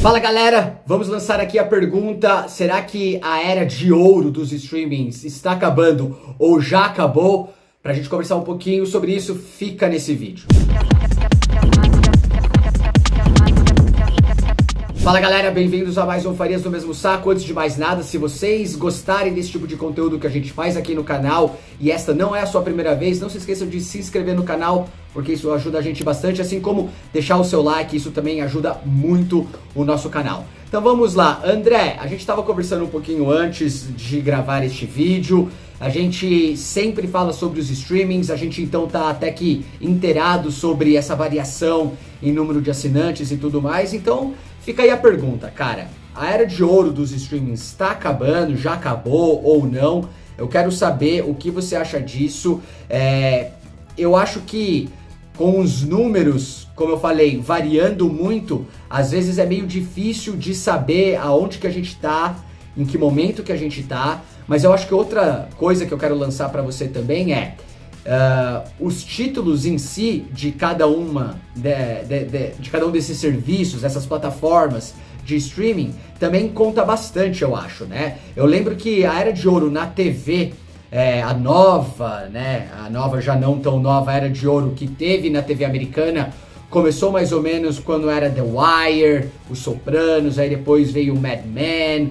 Fala galera, vamos lançar aqui a pergunta: será que a era de ouro dos streamings está acabando ou já acabou? Pra gente conversar um pouquinho sobre isso, fica nesse vídeo. Fala galera, bem-vindos a mais um Farias do Mesmo Saco. Antes de mais nada, se vocês gostarem desse tipo de conteúdo que a gente faz aqui no canal e esta não é a sua primeira vez, não se esqueçam de se inscrever no canal, porque isso ajuda a gente bastante, assim como deixar o seu like, isso também ajuda muito o nosso canal. Então vamos lá, André, a gente estava conversando um pouquinho antes de gravar este vídeo, a gente sempre fala sobre os streamings, a gente então tá até que inteirado sobre essa variação em número de assinantes e tudo mais, então fica aí a pergunta, cara, a era de ouro dos streamings está acabando, já acabou ou não? Eu quero saber o que você acha disso. Eu acho que com os números, como eu falei, variando muito, às vezes é meio difícil de saber aonde que a gente tá, em que momento que a gente tá, mas eu acho que outra coisa que eu quero lançar para você também é os títulos em si de cada de cada um desses serviços, essas plataformas de streaming, também conta bastante, eu acho, né? Eu lembro que a era de ouro na TV, a nova já não tão nova era de ouro que teve na TV americana, começou mais ou menos quando era The Wire, Os Sopranos, aí depois veio Mad Men,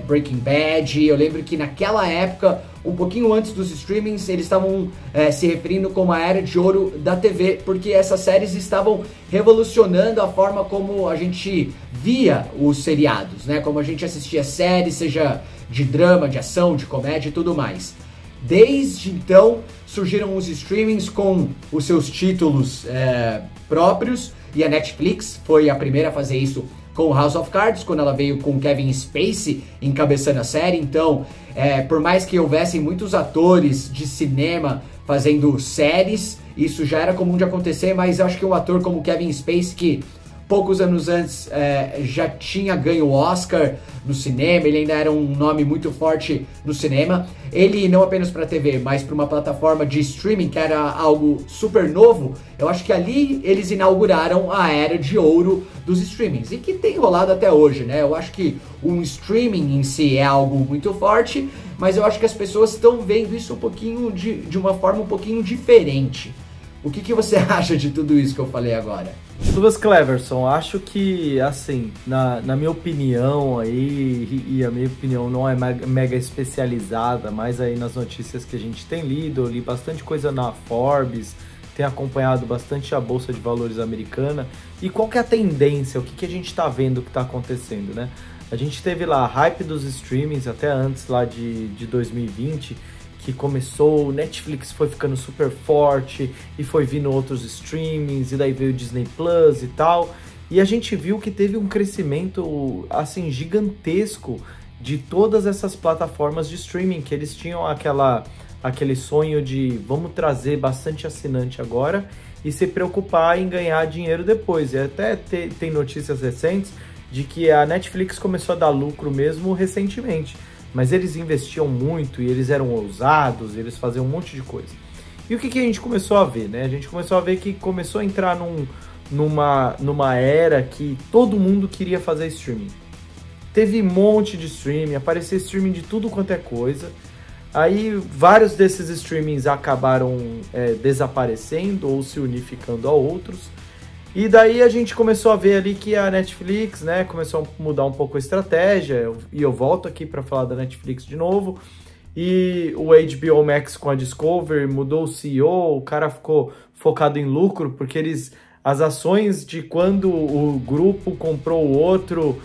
Breaking Bad. Eu lembro que naquela época, um pouquinho antes dos streamings, eles estavam se referindo como a era de ouro da TV, porque essas séries estavam revolucionando a forma como a gente via os seriados, né? Como a gente assistia séries, seja de drama, de ação, de comédia e tudo mais. Desde então, surgiram os streamings com os seus títulos próprios, e a Netflix foi a primeira a fazer isso com House of Cards, quando ela veio com Kevin Spacey encabeçando a série. Então, por mais que houvessem muitos atores de cinema fazendo séries, isso já era comum de acontecer, mas eu acho que um ator como Kevin Spacey, que poucos anos antes já tinha ganho o Oscar no cinema, ele ainda era um nome muito forte no cinema. Ele, não apenas para TV, mas para uma plataforma de streaming, que era algo super novo, eu acho que ali eles inauguraram a era de ouro dos streamings, e que tem rolado até hoje, né? Eu acho que um streaming em si é algo muito forte, mas eu acho que as pessoas estão vendo isso um pouquinho de uma forma um pouquinho diferente. O que você acha de tudo isso que eu falei agora? Lucas Cleverson, acho que, assim, na minha opinião aí, e a minha opinião não é mega especializada, mas aí nas notícias que a gente tem lido, eu li bastante coisa na Forbes, tenho acompanhado bastante a Bolsa de Valores americana, e qual que é a tendência, o que a gente tá vendo que tá acontecendo, né? A gente teve lá a hype dos streamings até antes lá de 2020, que começou, o Netflix foi ficando super forte e foi vindo outros streamings, e daí veio o Disney Plus e tal, e a gente viu que teve um crescimento assim gigantesco de todas essas plataformas de streaming, que eles tinham aquele sonho de vamos trazer bastante assinante agora e se preocupar em ganhar dinheiro depois. E até tem notícias recentes de que a Netflix começou a dar lucro mesmo recentemente, mas eles investiam muito e eles eram ousados, eles faziam um monte de coisa. E o que a gente começou a ver, né? A gente começou a ver que começou a entrar numa era que todo mundo queria fazer streaming. Teve um monte de streaming, apareceu streaming de tudo quanto é coisa. Aí vários desses streamings acabaram desaparecendo ou se unificando a outros. E daí a gente começou a ver ali que a Netflix, né, começou a mudar um pouco a estratégia, e eu volto aqui para falar da Netflix de novo, e o HBO Max com a Discovery mudou o CEO, o cara ficou focado em lucro, porque as ações de quando o grupo comprou o outro,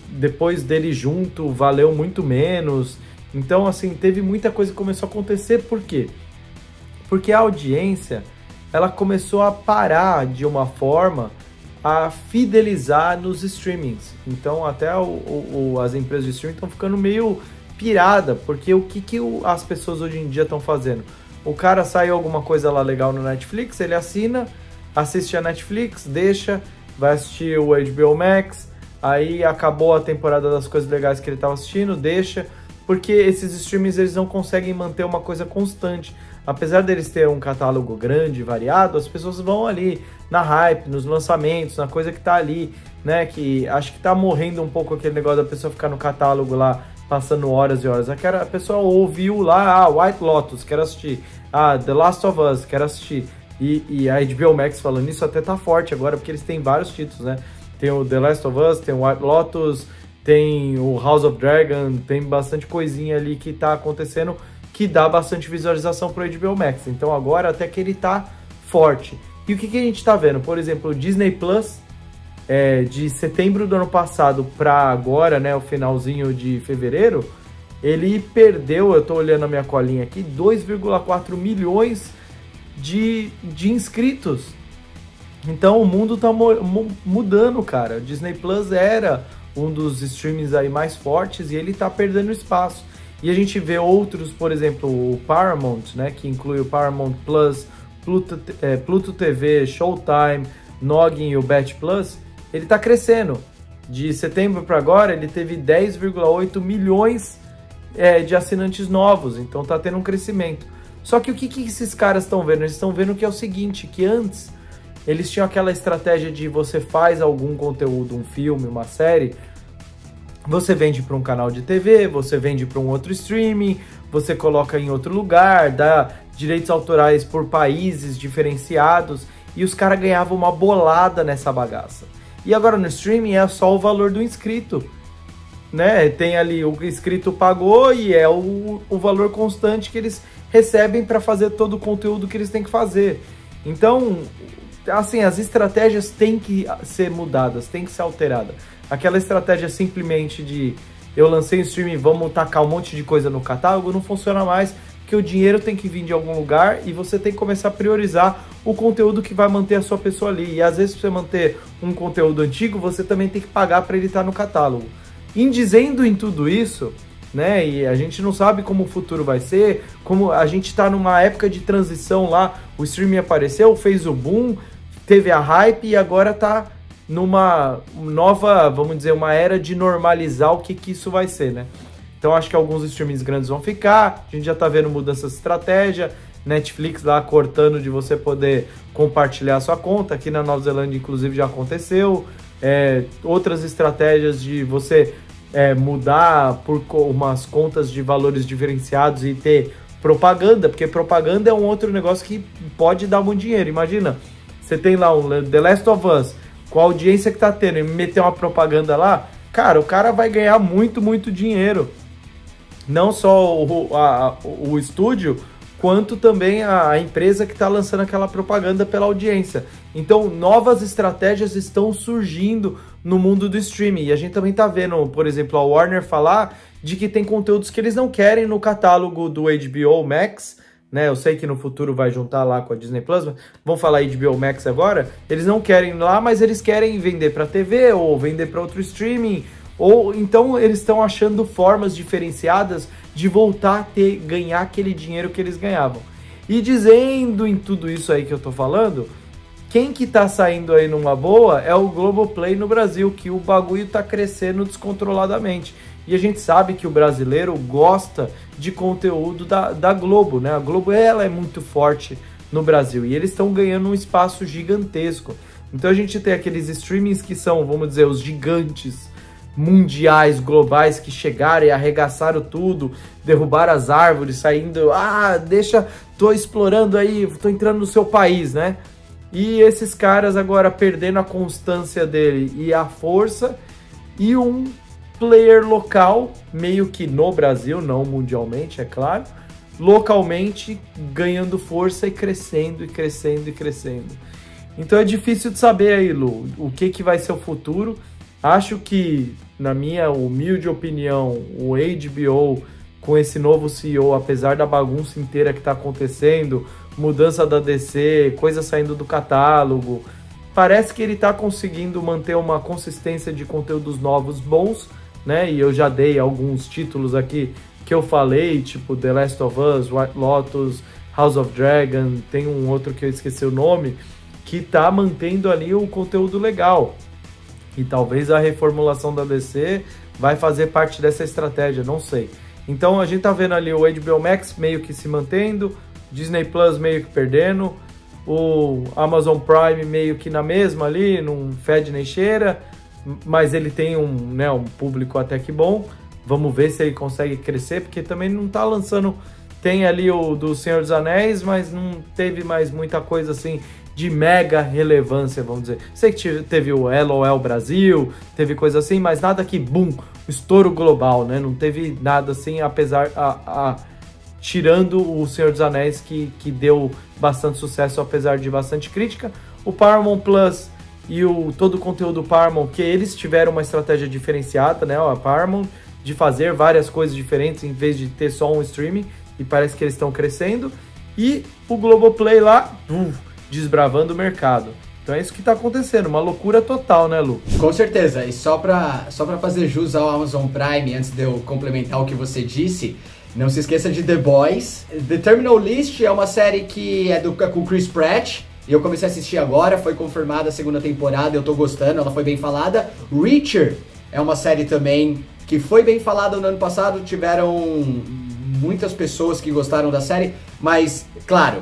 depois dele junto, valeu muito menos. Então, assim, teve muita coisa que começou a acontecer. Por quê? Porque a audiência, ela começou a parar de uma forma a fidelizar nos streamings. Então até as empresas de streaming estão ficando meio pirada, porque o que as pessoas hoje em dia estão fazendo? O cara saiu alguma coisa lá legal no Netflix, ele assina, assiste a Netflix, deixa, vai assistir o HBO Max, aí acabou a temporada das coisas legais que ele estava assistindo, deixa, porque esses streamings eles não conseguem manter uma coisa constante. apesar deles terem um catálogo grande, variado, as pessoas vão ali na hype, nos lançamentos, na coisa que tá ali, né? Que acho que tá morrendo um pouco aquele negócio da pessoa ficar no catálogo lá, passando horas e horas. A pessoa ouviu lá, White Lotus, quero assistir. The Last of Us, quero assistir. E a HBO Max falando isso até tá forte agora, porque eles têm vários títulos, né? Tem o The Last of Us, tem o White Lotus, tem o House of Dragon, tem bastante coisinha ali que tá acontecendo que dá bastante visualização pro HBO Max. Então agora até que ele tá forte. E o que a gente tá vendo? Por exemplo, o Disney Plus, de setembro do ano passado para agora, né, o finalzinho de fevereiro, ele perdeu, eu tô olhando a minha colinha aqui, 2,4 milhões de inscritos. Então o mundo tá mudando, cara. O Disney Plus era um dos streamings aí mais fortes e ele tá perdendo espaço. E a gente vê outros, por exemplo, o Paramount, né, que inclui o Paramount Plus, Pluto TV, Showtime, Noggin e o Bet Plus, ele tá crescendo. De setembro para agora, ele teve 10,8 milhões de assinantes novos, então tá tendo um crescimento. Só que o que esses caras estão vendo? Eles estão vendo que é o seguinte, que antes eles tinham aquela estratégia de você faz algum conteúdo, um filme, uma série, você vende para um canal de TV, você vende para um outro streaming, você coloca em outro lugar, dá direitos autorais por países diferenciados e os caras ganhavam uma bolada nessa bagaça. E agora no streaming é só o valor do inscrito, né? Tem ali o inscrito pagou e é o valor constante que eles recebem para fazer todo o conteúdo que eles têm que fazer. Então, assim, as estratégias têm que ser mudadas, têm que ser alteradas. Aquela estratégia simplesmente de eu lancei um streaming, vamos tacar um monte de coisa no catálogo, não funciona mais, porque o dinheiro tem que vir de algum lugar e você tem que começar a priorizar o conteúdo que vai manter a sua pessoa ali. E às vezes, para você manter um conteúdo antigo, você também tem que pagar para ele estar no catálogo. Em dizendo em tudo isso, né, e a gente não sabe como o futuro vai ser, como a gente está numa época de transição lá, o streaming apareceu, fez o boom, teve a hype e agora tá numa nova, vamos dizer, uma era de normalizar o que isso vai ser, né? Então acho que alguns streamings grandes vão ficar, a gente já tá vendo mudanças de estratégia, Netflix lá cortando de você poder compartilhar a sua conta, aqui na Nova Zelândia inclusive já aconteceu, outras estratégias de você mudar por umas contas de valores diferenciados e ter propaganda, porque propaganda é um outro negócio que pode dar muito dinheiro. Imagina, você tem lá um The Last of Us, com a audiência que tá tendo, e meter uma propaganda lá, cara, o cara vai ganhar muito, muito dinheiro. Não só o estúdio, quanto também a empresa que está lançando aquela propaganda pela audiência. Então, novas estratégias estão surgindo no mundo do streaming. E a gente também está vendo, por exemplo, a Warner falar de que tem conteúdos que eles não querem no catálogo do HBO Max, né? Eu sei que no futuro vai juntar lá com a Disney Plus, mas vamos falar HBO Max agora. Eles não querem lá, mas eles querem vender para TV ou vender para outro streaming. Ou então eles estão achando formas diferenciadas de voltar a ganhar aquele dinheiro que eles ganhavam. E dizendo em tudo isso aí que eu tô falando, quem que tá saindo aí numa boa é o Globoplay no Brasil, que o bagulho tá crescendo descontroladamente. E a gente sabe que o brasileiro gosta de conteúdo da Globo, né? A Globo, ela é muito forte no Brasil e eles estão ganhando um espaço gigantesco. Então a gente tem aqueles streamings que são, vamos dizer, os gigantes mundiais, globais, que chegaram e arregaçaram tudo, derrubaram as árvores, saindo, tô explorando aí, tô entrando no seu país, né? E esses caras agora perdendo a constância dele e a força, e um player local, meio que no Brasil, não mundialmente, é claro, localmente ganhando força e crescendo, e crescendo, e crescendo. Então é difícil de saber aí, Lu, o que vai ser o futuro. Acho que, na minha humilde opinião, o HBO, com esse novo CEO, apesar da bagunça inteira que está acontecendo, mudança da DC, coisa saindo do catálogo, parece que ele está conseguindo manter uma consistência de conteúdos novos bons, né? E eu já dei alguns títulos aqui que eu falei, tipo The Last of Us, White Lotus, House of Dragon, tem um outro que eu esqueci o nome, que está mantendo ali o conteúdo legal. E talvez a reformulação da DC vai fazer parte dessa estratégia, não sei. Então a gente tá vendo ali o HBO Max meio que se mantendo, Disney Plus meio que perdendo, o Amazon Prime meio que na mesma ali, não fede nem cheira, mas ele tem um público até que bom. Vamos ver se ele consegue crescer, porque também não tá lançando... Tem ali o do Senhor dos Anéis, mas não teve mais muita coisa assim de mega relevância, vamos dizer. Sei que teve o LOL Brasil, teve coisa assim, mas nada que, estouro global, né? Não teve nada assim, apesar... tirando o Senhor dos Anéis, que deu bastante sucesso, apesar de bastante crítica. O Paramount Plus e todo o conteúdo Paramount, que eles tiveram uma estratégia diferenciada, né? A Paramount, de fazer várias coisas diferentes em vez de ter só um streaming, e parece que eles estão crescendo. E o Globoplay lá, desbravando o mercado. Então é isso que está acontecendo, uma loucura total, né, Lu? Com certeza, e só pra fazer jus ao Amazon Prime, antes de eu complementar o que você disse, não se esqueça de The Boys. The Terminal List é uma série que é com o Chris Pratt, e eu comecei a assistir agora, foi confirmada a segunda temporada, eu tô gostando, ela foi bem falada. Reacher é uma série também que foi bem falada no ano passado, tiveram muitas pessoas que gostaram da série, mas, claro,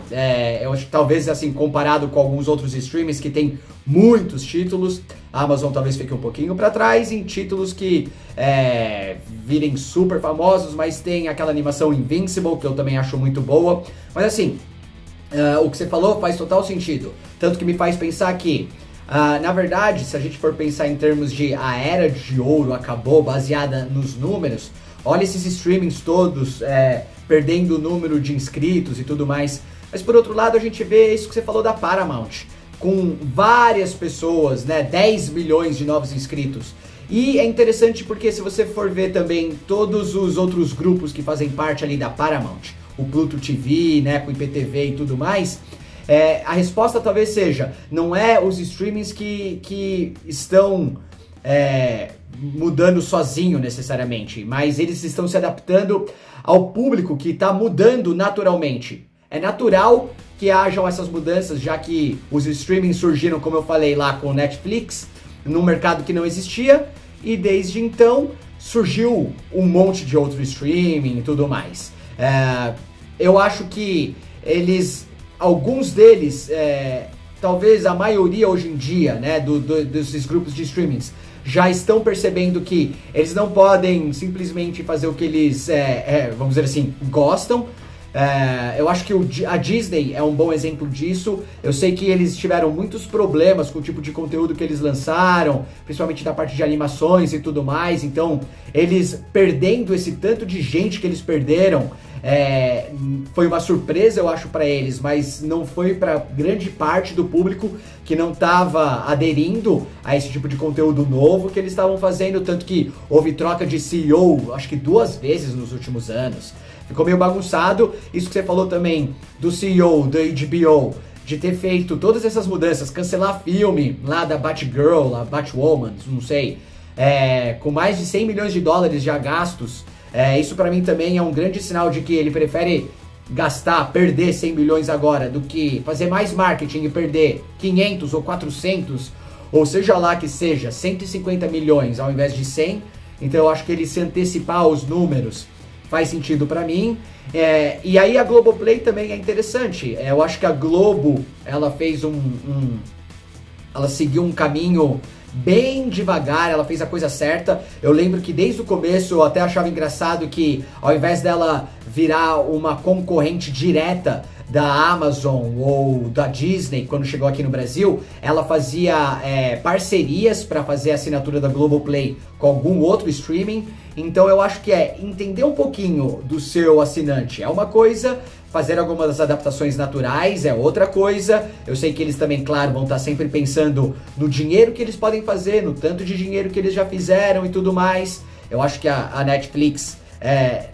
eu acho que talvez, assim, comparado com alguns outros streamings que tem muitos títulos, a Amazon talvez fique um pouquinho para trás em títulos que virem super famosos, mas tem aquela animação Invincible, que eu também acho muito boa. Mas, assim, o que você falou faz total sentido, tanto que me faz pensar que, na verdade, se a gente for pensar em termos de a era de ouro acabou, baseada nos números, olha esses streamings todos perdendo o número de inscritos e tudo mais. Mas por outro lado a gente vê isso que você falou da Paramount, com várias pessoas, né, 10 milhões de novos inscritos. E é interessante porque se você for ver também todos os outros grupos que fazem parte ali da Paramount, o Pluto TV, né, com o IPTV e tudo mais, a resposta talvez seja, não é os streamings que estão mudando sozinho necessariamente, mas eles estão se adaptando ao público que está mudando naturalmente. É natural que hajam essas mudanças, já que os streamings surgiram, como eu falei lá com o Netflix, num mercado que não existia, e desde então surgiu um monte de outro streaming e tudo mais. Eu acho que alguns deles, talvez a maioria hoje em dia, né, desses grupos de streamings, já estão percebendo que eles não podem simplesmente fazer o que eles, vamos dizer assim, gostam. Eu acho que a Disney é um bom exemplo disso. Eu sei que eles tiveram muitos problemas com o tipo de conteúdo que eles lançaram, principalmente da parte de animações e tudo mais. Então, eles perdendo esse tanto de gente que eles perderam, foi uma surpresa, eu acho, para eles, mas não foi para grande parte do público que não estava aderindo a esse tipo de conteúdo novo que eles estavam fazendo, tanto que houve troca de CEO, acho que 2 vezes nos últimos anos. Ficou meio bagunçado. Isso que você falou também do CEO da HBO, de ter feito todas essas mudanças, cancelar filme lá da Batgirl, a Batwoman, não sei, com mais de 100 milhões de dólares já gastos. Isso pra mim também é um grande sinal de que ele prefere perder 100 milhões agora, do que fazer mais marketing e perder 500 ou 400, ou seja lá que seja, 150 milhões ao invés de 100. Então eu acho que ele se antecipar aos números faz sentido pra mim. E aí a Globoplay também é interessante. Eu acho que a Globo, ela fez ela seguiu um caminho bem devagar, ela fez a coisa certa. Eu lembro que desde o começo eu até achava engraçado que, ao invés dela virar uma concorrente direta da Amazon ou da Disney, quando chegou aqui no Brasil, ela fazia parcerias para fazer a assinatura da Globoplay com algum outro streaming. Então eu acho que entender um pouquinho do seu assinante é uma coisa, fazer algumas adaptações naturais é outra coisa. Eu sei que eles também, claro, vão estar sempre pensando no dinheiro que eles podem fazer, no tanto de dinheiro que eles já fizeram e tudo mais. Eu acho que a Netflix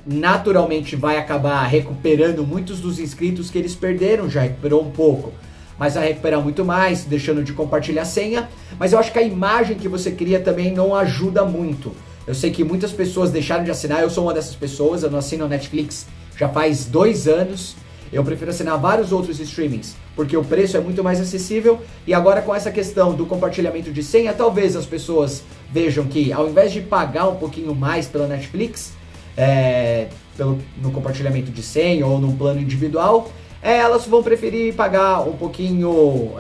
naturalmente vai acabar recuperando muitos dos inscritos que eles perderam, já recuperou um pouco, mas vai recuperar muito mais, deixando de compartilhar senha. Mas eu acho que a imagem que você cria também não ajuda muito. Eu sei que muitas pessoas deixaram de assinar, eu sou uma dessas pessoas, eu não assino a Netflix já faz 2 anos. Eu prefiro assinar vários outros streamings, porque o preço é muito mais acessível. E agora com essa questão do compartilhamento de senha, talvez as pessoas vejam que, ao invés de pagar um pouquinho mais pela Netflix, no compartilhamento de senha ou num plano individual, elas vão preferir pagar um pouquinho,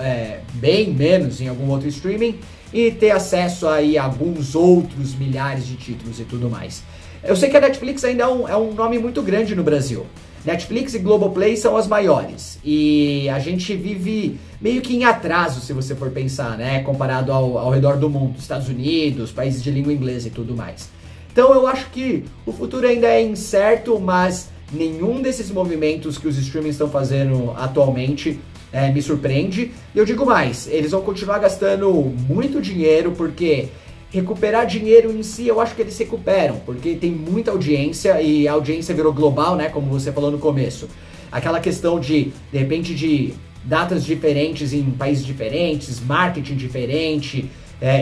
bem menos em algum outro streaming e ter acesso aí a alguns outros milhares de títulos e tudo mais. Eu sei que a Netflix ainda é um nome muito grande no Brasil. Netflix e Globoplay são as maiores. E a gente vive meio que em atraso, se você for pensar, né? Comparado ao redor do mundo, Estados Unidos, países de língua inglesa e tudo mais. Então eu acho que o futuro ainda é incerto, mas nenhum desses movimentos que os streamings estão fazendo atualmente me surpreende. E eu digo mais, eles vão continuar gastando muito dinheiro, porque recuperar dinheiro em si, eu acho que eles recuperam, porque tem muita audiência e a audiência virou global, né, como você falou no começo. Aquela questão de repente, de datas diferentes em países diferentes, marketing diferente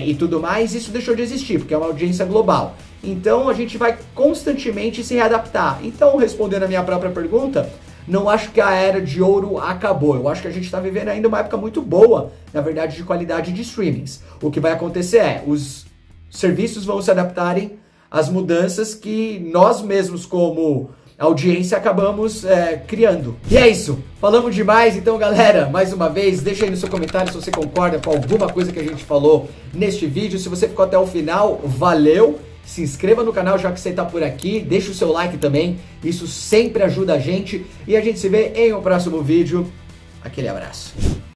e tudo mais, isso deixou de existir, porque é uma audiência global. Então a gente vai constantemente se readaptar. Então, respondendo a minha própria pergunta, não acho que a era de ouro acabou. Eu acho que a gente está vivendo ainda uma época muito boa, na verdade, de qualidade de streamings. O que vai acontecer os serviços vão se adaptarem às mudanças que nós mesmos, como audiência, acabamos criando. E é isso. Falamos demais, então, galera, mais uma vez, deixa aí no seu comentário se você concorda com alguma coisa que a gente falou neste vídeo. Se você ficou até o final, valeu! Se inscreva no canal já que você está por aqui, deixa o seu like também, isso sempre ajuda a gente. E a gente se vê em um próximo vídeo. Aquele abraço.